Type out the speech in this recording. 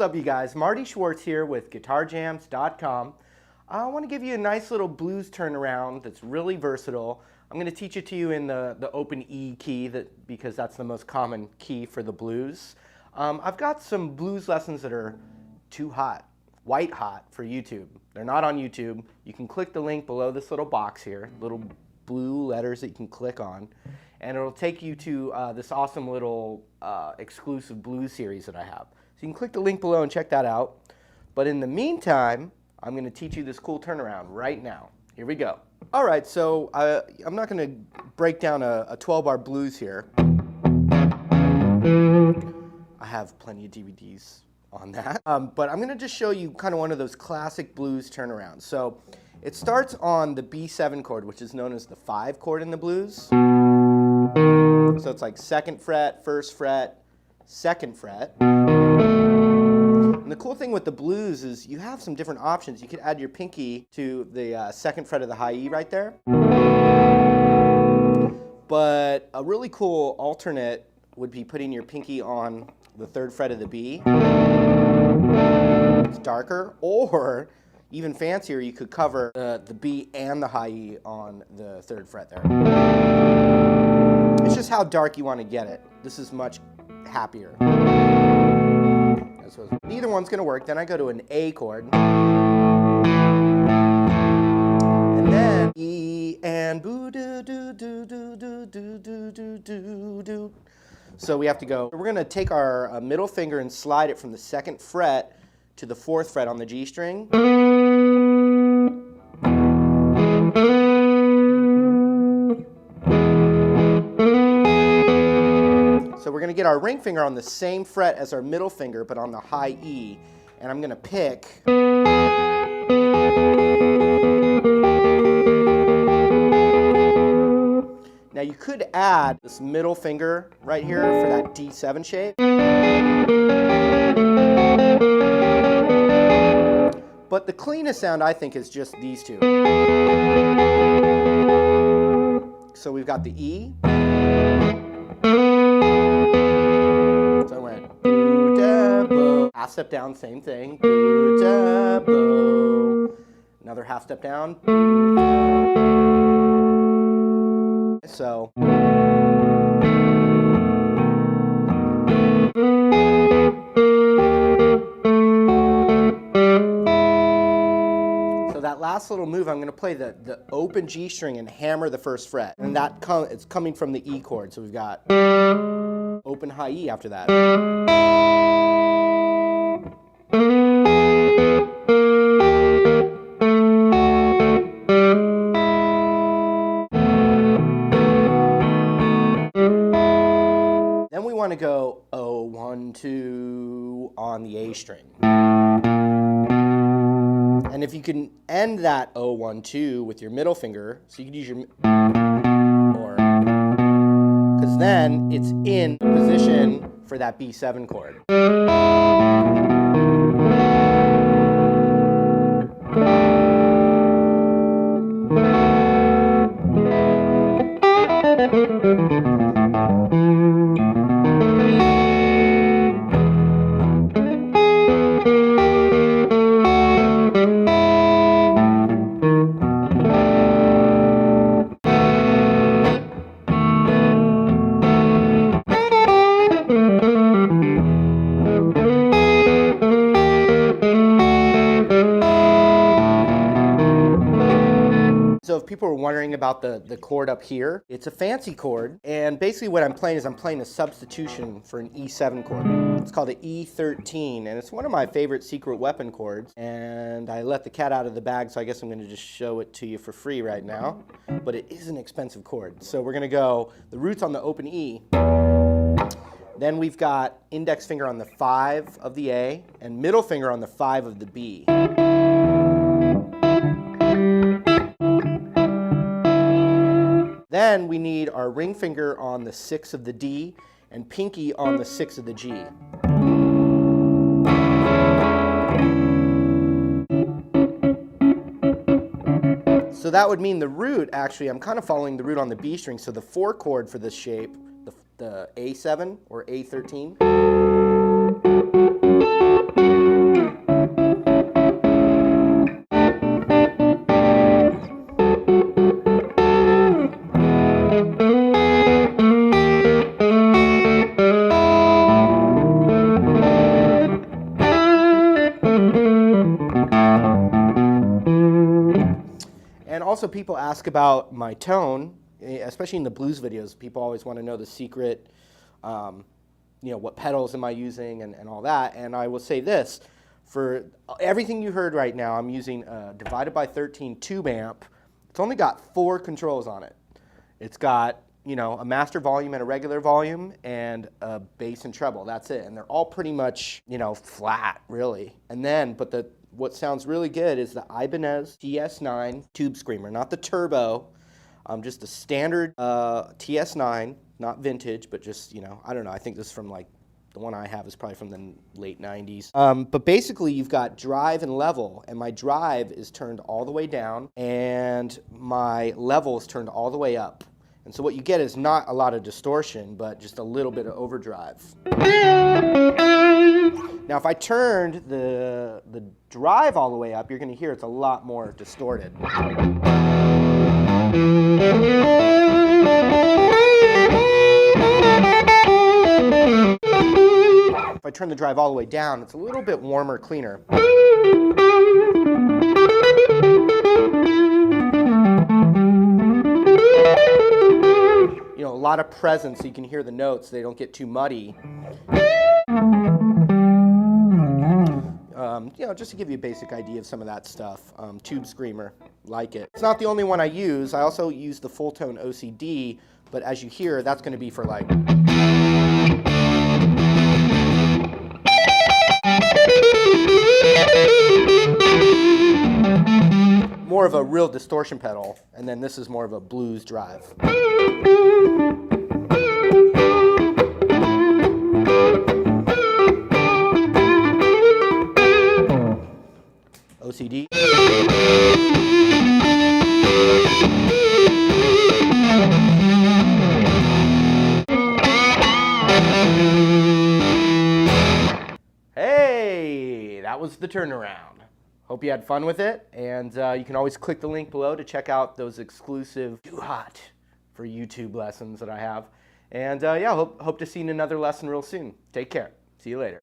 What's up, you guys? Marty Schwartz here with GuitarJams.com. I want to give you a nice little blues turnaround that's really versatile. I'm going to teach it to you in the open E key because that's the most common key for the blues. I've got some blues lessons that are too hot, white hot for YouTube. They're not on YouTube. You can click the link below this little box here, little blue letters that you can click on, and it'll take you to this awesome little exclusive blues series that I have. So you can click the link below and check that out. But in the meantime, I'm going to teach you this cool turnaround right now. Here we go. All right, so I'm not going to break down a 12-bar blues here. I have plenty of DVDs on that. But I'm going to just show you kind of one of those classic blues turnarounds. So it starts on the B7 chord, which is known as the 5 chord in the blues. So it's like 2nd fret, 1st fret, 2nd fret. And the cool thing with the blues is you have some different options. You could add your pinky to the 2nd fret of the high E right there. But a really cool alternate would be putting your pinky on the 3rd fret of the B. It's darker. Or even fancier, you could cover the B and the high E on the 3rd fret there. It's just how dark you want to get it. This is much happier. So neither one's going to work. Then I go to an A chord. And then E and boo doo doo doo doo doo doo doo doo doo doo. So we have to go. We're going to take our middle finger and slide it from the 2nd fret to the 4th fret on the G string. So we're going to get our ring finger on the same fret as our middle finger, but on the high E. And I'm going to pick. Now you could add this middle finger right here for that D7 shape. But the cleanest sound, I think, is just these two. So we've got the E. So I went boo da bo. Half step down, same thing. Boo da bo. Another half step down. Boo da bo. So. That last little move, I'm going to play the open G string and hammer the 1st fret. And it's coming from the E chord. So we've got open high E after that. Then we want to go 0, 1, 2 on the A string. And if you can end that 0, 1, 2 with your middle finger, so you can use your, or, because then it's in the position for that B7 chord. So if people are wondering about the chord up here, it's a fancy chord, and basically what I'm playing is I'm playing a substitution for an E7 chord. It's called an E13, and it's one of my favorite secret weapon chords, and I let the cat out of the bag, so I guess I'm going to just show it to you for free right now, but it is an expensive chord. So we're going to go, the root's on the open E, then we've got index finger on the 5 of the A, and middle finger on the 5 of the B. Then we need our ring finger on the 6 of the D and pinky on the 6 of the G. So that would mean the root, actually, I'm kind of following the root on the B string, so the 4 chord for this shape, the A7 or A13. also people ask about my tone, especially in the blues videos. People always want to know the secret, what pedals am I using and all that. And I will say this, for everything you heard right now, I'm using a divided by 13 tube amp. It's only got 4 controls on it. It's got, a master volume and a regular volume and a bass and treble. That's it. And they're all pretty much, flat, really. And then, what sounds really good is the Ibanez TS9 Tube Screamer, not the turbo, just a standard TS9, not vintage, but just, I don't know, I think this is from the one I have is probably from the late 90s. But basically you've got drive and level, and my drive is turned all the way down and my level is turned all the way up. And so what you get is not a lot of distortion, but just a little bit of overdrive. Now if I turned the drive all the way up, you're going to hear it's a lot more distorted. If I turn the drive all the way down, it's a little bit warmer, cleaner. A lot of presence so you can hear the notes, they don't get too muddy. Just to give you a basic idea of some of that stuff. Tube Screamer, like it. It's not the only one I use. I also use the full tone OCD, but as you hear, that's going to be for more of a real distortion pedal, and then this is more of a blues drive. OCD. Hey, that was the turnaround. Hope you had fun with it, and you can always click the link below to check out those exclusive Too Hot for YouTube lessons that I have. And yeah, hope to see you in another lesson real soon. Take care. See you later.